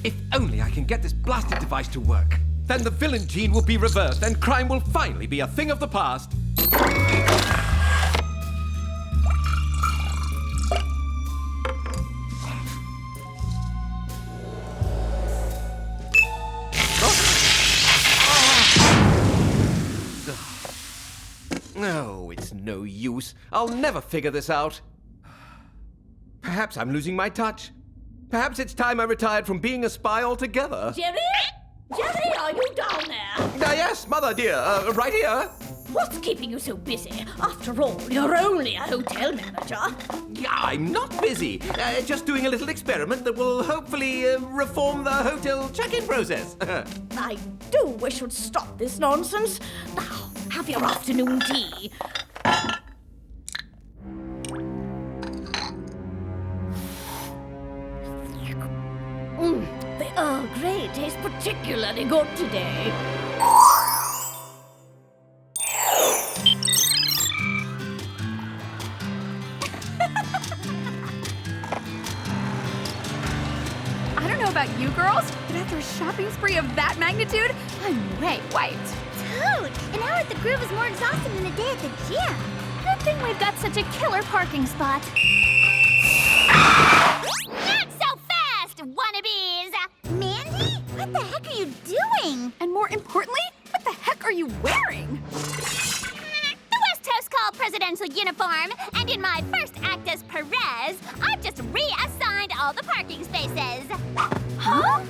If only I can get this blasted device to work. Then the villain gene will be reversed and crime will finally be a thing of the past. No, it's no use. I'll never figure this out. Perhaps I'm losing my touch. Perhaps it's time I retired from being a spy altogether. Jerry? Jerry, are you down there? Yes, Mother dear, right here. What's keeping you so busy? After all, you're only a hotel manager. Yeah, I'm not busy. Just doing a little experiment that will hopefully reform the hotel check-in process. I do wish you'd stop this nonsense. Now, have your afternoon tea. The Earl Grey tastes particularly good today. I don't know about you girls, but after a shopping spree of that magnitude, I'm way wiped. Dude, an hour at the Groove is more exhausting than a day at the gym. Good thing we've got such a killer parking spot. Not so fast, wannabes! Mandy? What the heck are you doing? And more importantly, what the heck are you wearing? The West Coast call presidential uniform, and in my first act as Perez, I've just reassigned all the parking spaces. Huh?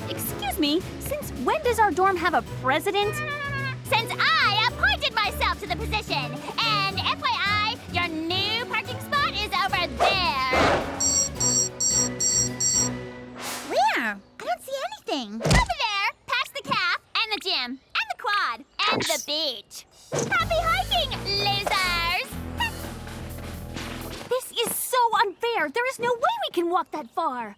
Excuse me, since when does our dorm have a president? Since I appointed myself to the position, and FYI, your new parking spot is over there. Where? I don't see anything. Over there, past the calf, and the gym, and the quad, and the beach. Happy hiking, losers! This is so unfair. There is no way we can walk that far.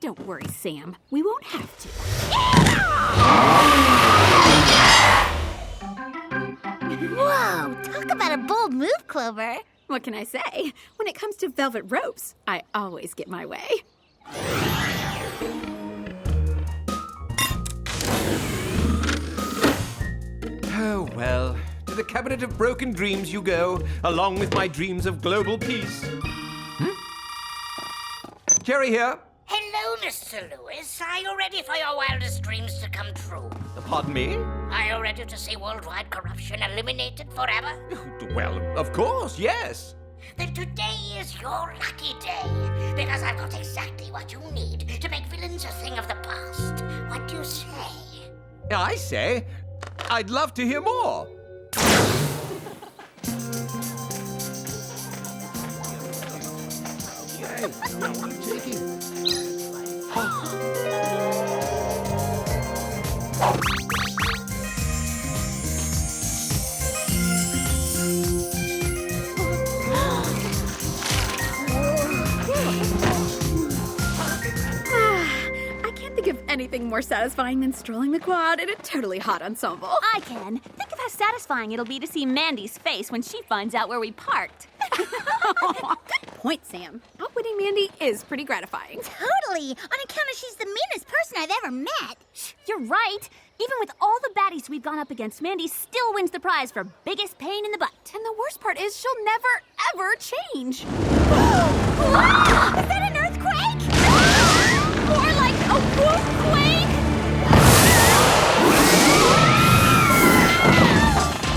Don't worry, Sam. We won't have to. Whoa, talk about a bold move, Clover. What can I say? When it comes to velvet ropes, I always get my way. Oh, well, to the cabinet of broken dreams you go, along with my dreams of global peace. Jerry here. Hello, Mr. Lewis. Are you ready for your wildest dreams to come true? Pardon me? Are you ready to see worldwide corruption eliminated forever? Well, of course, yes. Then today is your lucky day, because I've got exactly what you need to make villains a thing of the past. What do you say? I say, I'd love to hear more. I can't think of anything more satisfying than strolling the quad in a totally hot ensemble. I can. Think of how satisfying it'll be to see Mandy's face when she finds out where we parked. Good point, Sam. Outwitting Mandy is pretty gratifying. Totally, on account of she's the meanest person I've ever met. You're right. Even with all the baddies we've gone up against, Mandy still wins the prize for biggest pain in the butt. And the worst part is she'll never, ever change. Is that an earthquake? More like a wolf-quake!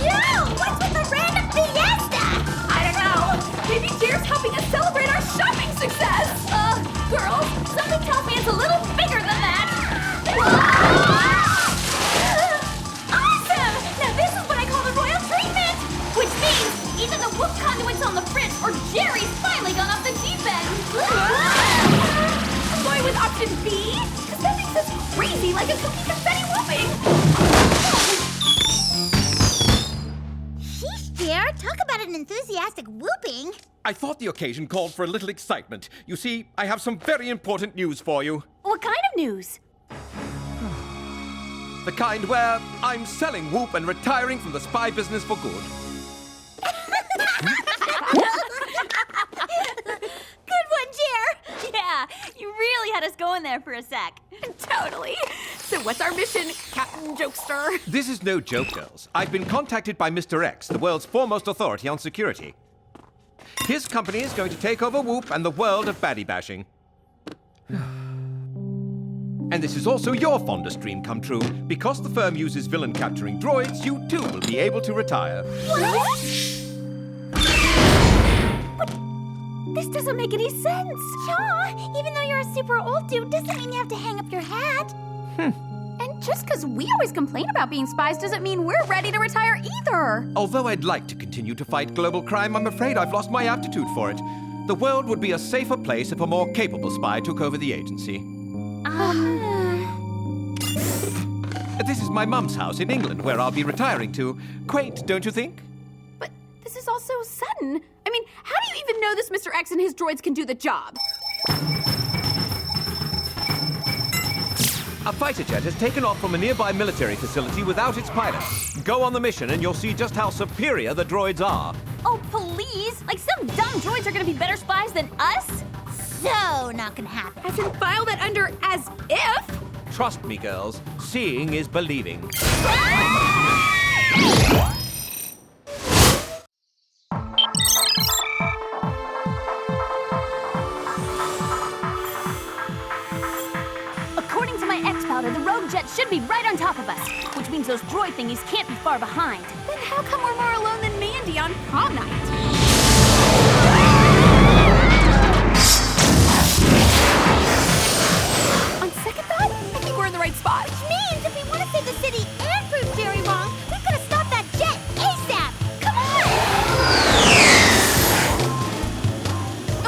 Yo, what's with the random fiesta? I don't know. Maybe Jer's helping us celebrate our shopping success. Girls, something tells me it's a little bigger than that. Awesome! Now this is what I call the royal treatment! Which means either the WOOHP conduit's on the fritz or Jerry's finally gone off the deep end. I'm going with option B, because that makes us crazy like a cookie confetti whooping. Sheesh, Jer, talk about an enthusiastic whooping. I thought the occasion called for a little excitement. You see, I have some very important news for you. What kind of news? The kind where I'm selling WOOHP and retiring from the spy business for good. had us going there for a sec. Totally. So what's our mission, Captain Jokester? This is no joke, girls. I've been contacted by Mr. X, the world's foremost authority on security. His company is going to take over WOOHP and the world of baddie bashing. And this is also your fondest dream come true. Because the firm uses villain capturing droids, you too will be able to retire. What? But this doesn't make any sense. Yeah, even though you're a super old dude doesn't mean you have to hang up your hat. And just because we always complain about being spies doesn't mean we're ready to retire either. Although I'd like to continue to fight global crime, I'm afraid I've lost my aptitude for it. The world would be a safer place if a more capable spy took over the agency. This is my mum's house in England, where I'll be retiring to. Quaint, don't you think? But this is all so sudden. I mean, how do you even know this Mr. X and his droids can do the job? A fighter jet has taken off from a nearby military facility without its pilot. Go on the mission and you'll see just how superior the droids are. Oh, please! Like some dumb droids are gonna be better spies than us? So not gonna happen. As in file that under as if? Trust me, girls. Seeing is believing. According to my X-Powder, the rogue jet should be right on top of us, which means those droid thingies can't be far behind. Then how come we're more alone than Mandy on prom night? On second thought, I think we're in the right spot. Which means if we want to save the city and prove Jerry wrong, we've got to stop that jet ASAP. Come on!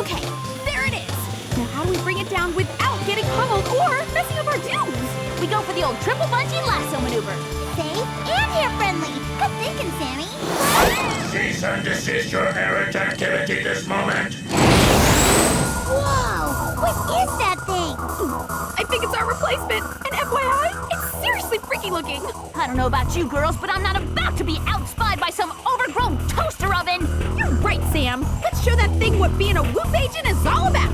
Okay, there it is. Now how do we bring it down without getting pummeled or messing up our dunes? We go for the old triple bungee lasso maneuver. Safe and hair-friendly. Good thinking, Sammy. Cease and desist your errant activity this moment. Whoa! What is that thing? I think it's our replacement. And FYI, it's seriously freaky looking. I don't know about you girls, but I'm not about to be outspied by some overgrown toaster oven. You're right, Sam. Let's show that thing what being a WOOHP agent is all about.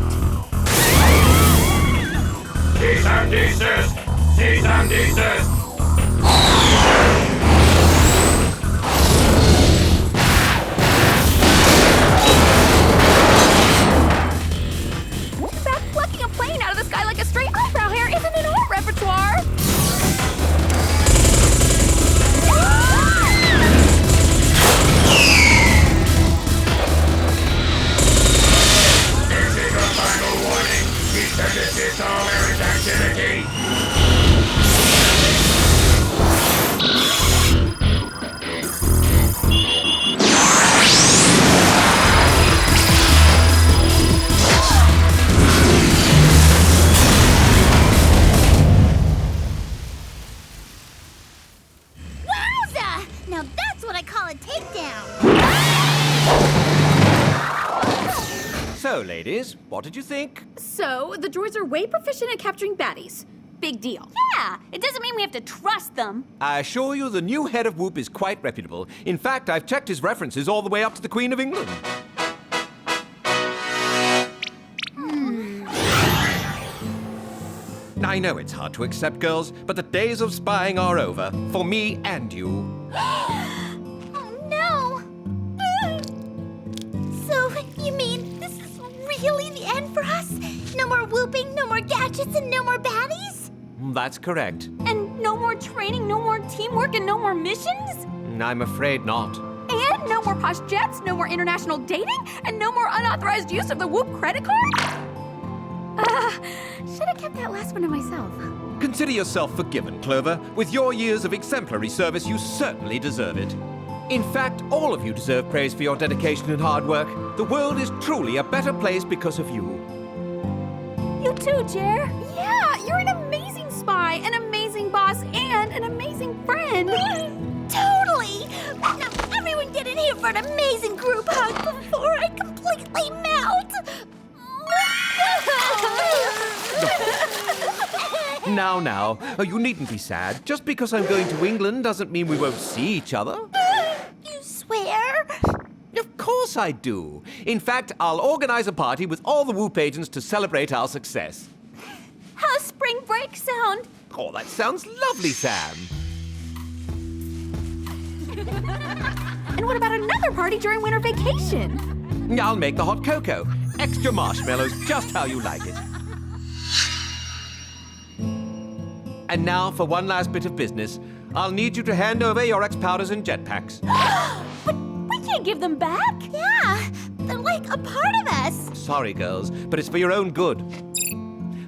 Cease and desist. Cease and desist. Too bad plucking a plane out of the sky like a straight eyebrow hair isn't in our repertoire. This is your final warning. Cease and desist all errant activity. Wowza! Now that's what I call a takedown. So, ladies, what did you think? So, the droids are way proficient at capturing baddies. Big deal. Yeah, it doesn't mean we have to trust them. I assure you the new head of WOOHP is quite reputable. In fact, I've checked his references all the way up to the Queen of England. I know it's hard to accept, girls, but the days of spying are over. For me and you. Oh no! So, you mean this is really the end for us? No more whooping, no more gadgets, and no more baddies? That's correct. And no more training, no more teamwork, and no more missions? I'm afraid not. And no more posh jets, no more international dating, and no more unauthorized use of the WOOHP credit card? Should have kept that last one to myself. Consider yourself forgiven, Clover. With your years of exemplary service, you certainly deserve it. In fact, all of you deserve praise for your dedication and hard work. The world is truly a better place because of you. You too, Jer. Yeah, you're an amazing spy, an amazing boss, and an amazing friend. Totally! Now, everyone get in here for an amazing group hug before I completely melt! Now, you needn't be sad. Just because I'm going to England doesn't mean we won't see each other. You swear? Of course I do. In fact, I'll organize a party with all the WOOHP agents to celebrate our success. bike sound. Oh, that sounds lovely, Sam. And what about another party during winter vacation? I'll make the hot cocoa. Extra marshmallows, just how you like it. And now for one last bit of business. I'll need you to hand over your X-powders and jetpacks. But we can't give them back. Yeah, they're like a part of us. Sorry, girls, but it's for your own good.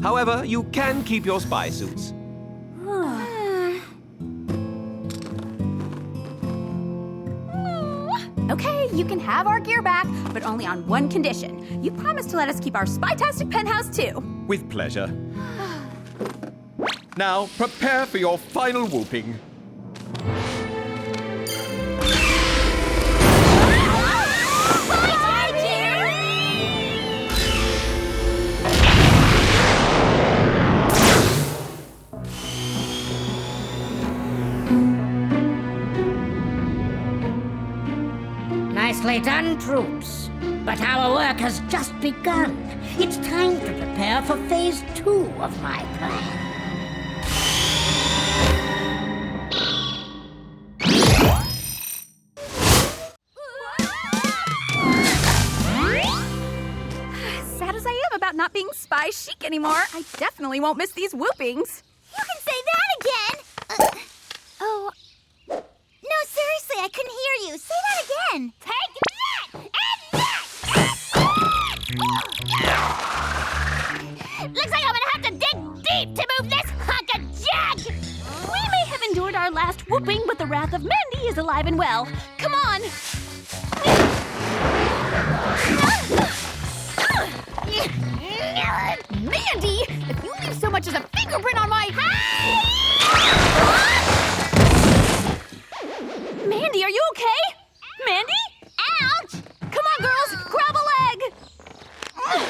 However, you can keep your spy suits. Okay, you can have our gear back, but only on one condition. You promise to let us keep our spy-tastic penthouse too. With pleasure. Now, prepare for your final whooping. Nicely done, troops. But our work has just begun. It's time to prepare for phase 2 of my plan. Sad as I am about not being spy chic anymore, I definitely won't miss these whoopings. You can say that again. Oh. No, seriously, I couldn't hear you. Say that again. Take that! And that! Looks like I'm gonna have to dig deep to move this hunk of junk! We may have endured our last whooping, but the wrath of Mandy is alive and well. Come on! Mandy! If you leave so much as a fingerprint on my... Mandy, are you okay? Mandy? Ouch! Come on, girls! Grab a leg! Of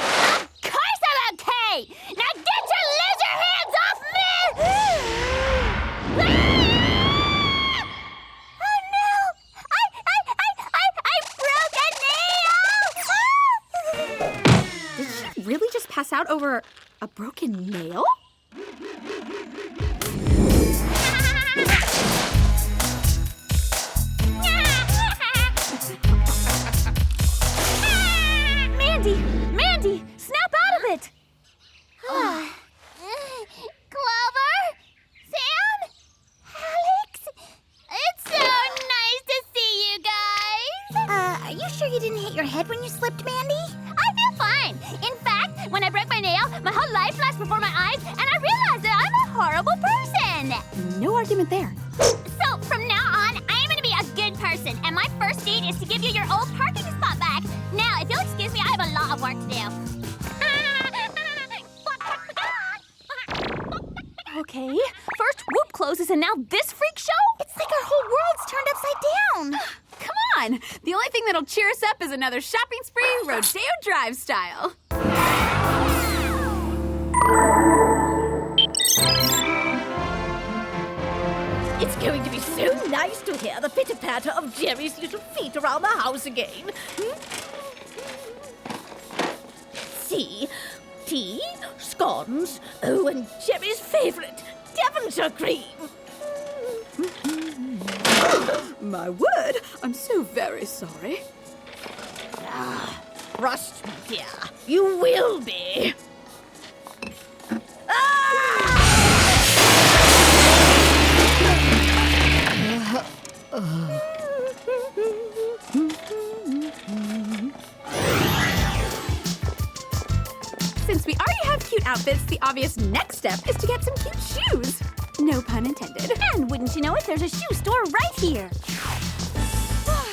course I'm okay! Now get your lizard hands off me! Oh no! I broke a nail! Did she really just pass out over a broken nail? Mandy, snap out of it! Clover? Sam? Alex? It's so nice to see you guys! Are you sure you didn't hit your head when you slipped, Mandy? I feel fine. In fact, when I broke my nail, my whole life flashed before my eyes, and I realized that I'm a horrible person. No argument there. So, from now on, I am going to be a good person, and my first deed is to give you your old parking spot back. Now, if you'll excuse me, I have a lot of work to do. Okay, first Whoop closes and now this freak show? It's like our whole world's turned upside down. Come on! The only thing that'll cheer us up is another shopping spree, Rodeo Drive style. It's going to be so nice to hear the pitter-patter of Jerry's little feet around the house again. See? Tea, scones, oh, and Jerry's favorite, Devonshire cream. My word, I'm so very sorry. Trust me, dear, you will be. Since we already have cute outfits, the obvious next step is to get some cute shoes. No pun intended. And wouldn't you know it, there's a shoe store right here.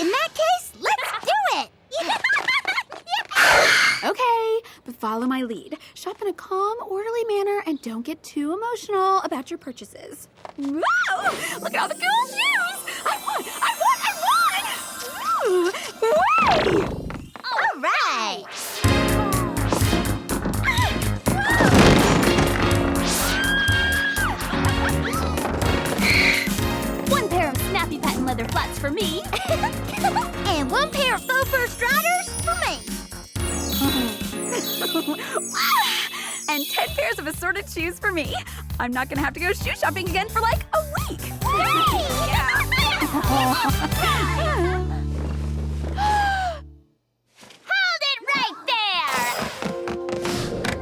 In that case, let's do it! Okay, but follow my lead. Shop in a calm, orderly manner and don't get too emotional about your purchases. Whoa! Look at all the cool shoes! I want! Ooh, way! All right! One pair of snappy patent leather flats for me. And one pair of faux fur striders for me. And 10 pairs of assorted shoes for me. I'm not gonna have to go shoe shopping again for like a week. Hold it right there!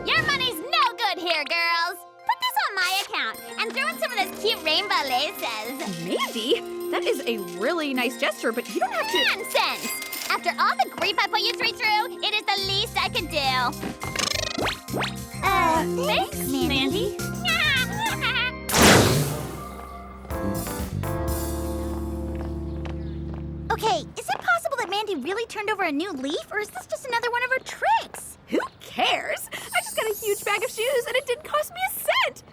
Your money's no good here, girls. Put this on my account and throw in some of those cute rainbow laces. Mandy, that is a really nice gesture, but you don't have to. Nonsense! After all the grief I put you three through, it is the least I could do. Thanks, Mandy. Okay, is it possible that Mandy really turned over a new leaf, or is this just another one of her tricks? Who cares? I just got a huge bag of shoes and it didn't cost me a cent.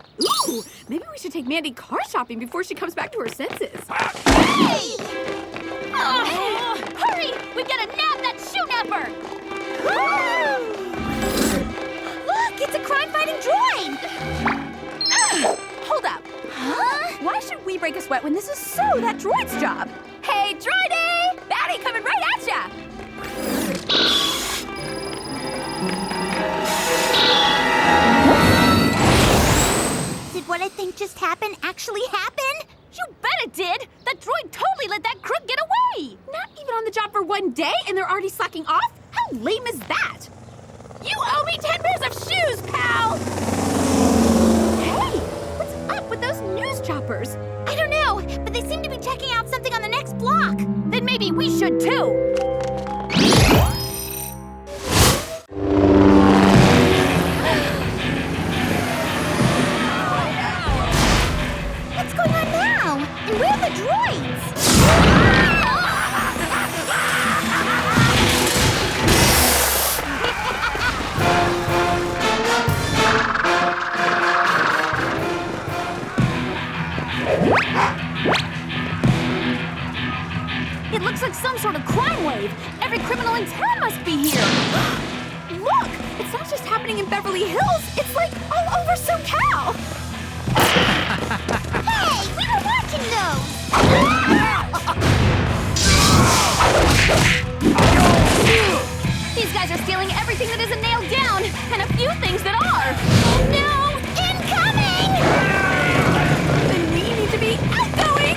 Ooh, maybe we should take Mandy car shopping before she comes back to her senses. Hey! Oh, hurry! We gotta nab that shoe napper! Look, it's a crime-fighting droid! Hold up. Huh? Why should we break a sweat when this is so that droid's job? Hey, droidy! Baddie coming right at ya! Did what I think just happened actually happen? You bet it did! That droid totally let that crook get away! Not even on the job for one day and they're already slacking off? How lame is that? You owe me 10 pairs of shoes, pal! Hey, what's up with those news choppers? I don't know, but they seem to be checking out something on the next block. Then maybe we should too! What's going on now? And where are the droids? It looks like some sort of crime wave! Every criminal in town must be here! Look, it's not just happening in Beverly Hills, it's like all over SoCal! Hey, we were watching those! These guys are stealing everything that isn't nailed down, and a few things that are! Oh no! Incoming! Then we need to be outgoing!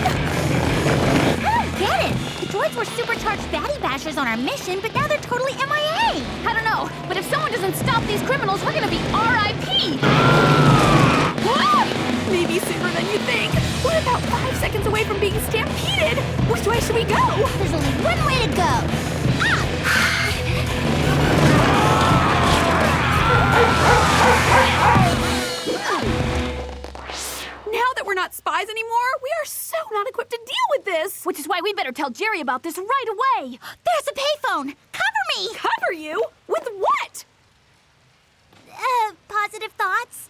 I don't get it. The droids were supercharged baddie bashers on our mission, but now they're totally MIA. I don't know, but if someone doesn't stop these criminals, we're gonna be R.I.P. What? Maybe sooner than you think. We're about 5 seconds away from being stampeded. Which way should we go? There's only one way to go. Now that we're not spies anymore, we are so not equipped to deal with this. Which is why we better tell Jerry about this right away. There's a payphone. Cover me. Cover you? With what? Positive thoughts?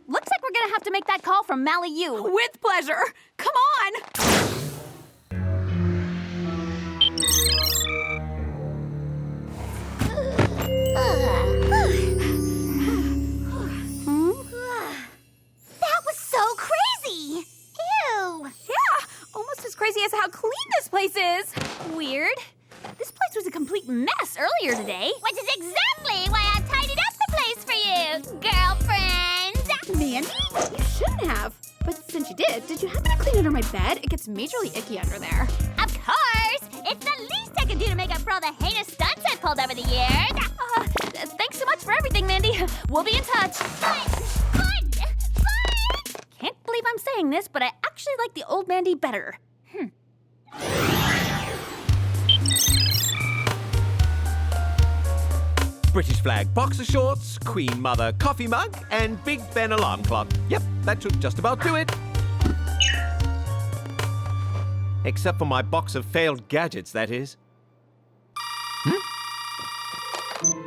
Looks like we're gonna have to make that call from Mally U. With pleasure. Come on. That was so crazy! Ew! Yeah, almost as crazy as how clean this place is. Weird. This place was a complete mess earlier today. Which is exactly why I tidied up the place for you, girlfriends! Mandy, you shouldn't have. But since you did you happen to clean under my bed? It gets majorly icky under there. Of course! It's the least I could do to make up for all the heinous stunts I've pulled over the years. Thanks so much for everything, Mandy. We'll be in touch. Fun! Can't believe I'm saying this, but I actually like the old Mandy better. British flag boxer shorts, Queen Mother coffee mug, and Big Ben alarm clock. Yep, that should just about do it. Except for my box of failed gadgets, that is.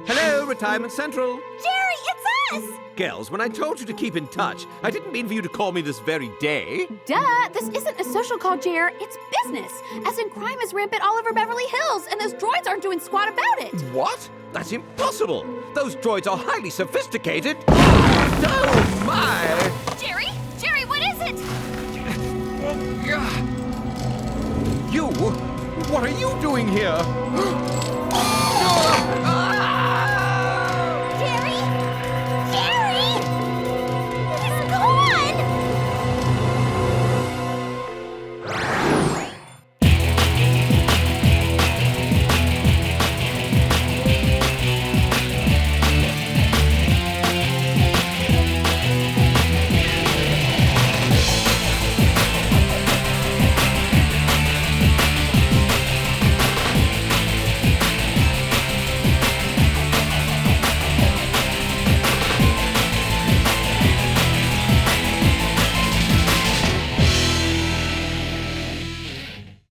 Hello, Retirement Central. Jerry, it's us! Girls, when I told you to keep in touch, I didn't mean for you to call me this very day. Duh, this isn't a social call, Jer. It's business. As in, crime is rampant all over Beverly Hills, and those droids aren't doing squat about it. What? That's impossible. Those droids are highly sophisticated. No! my! Jerry? Jerry, what is it? You? What are you doing here?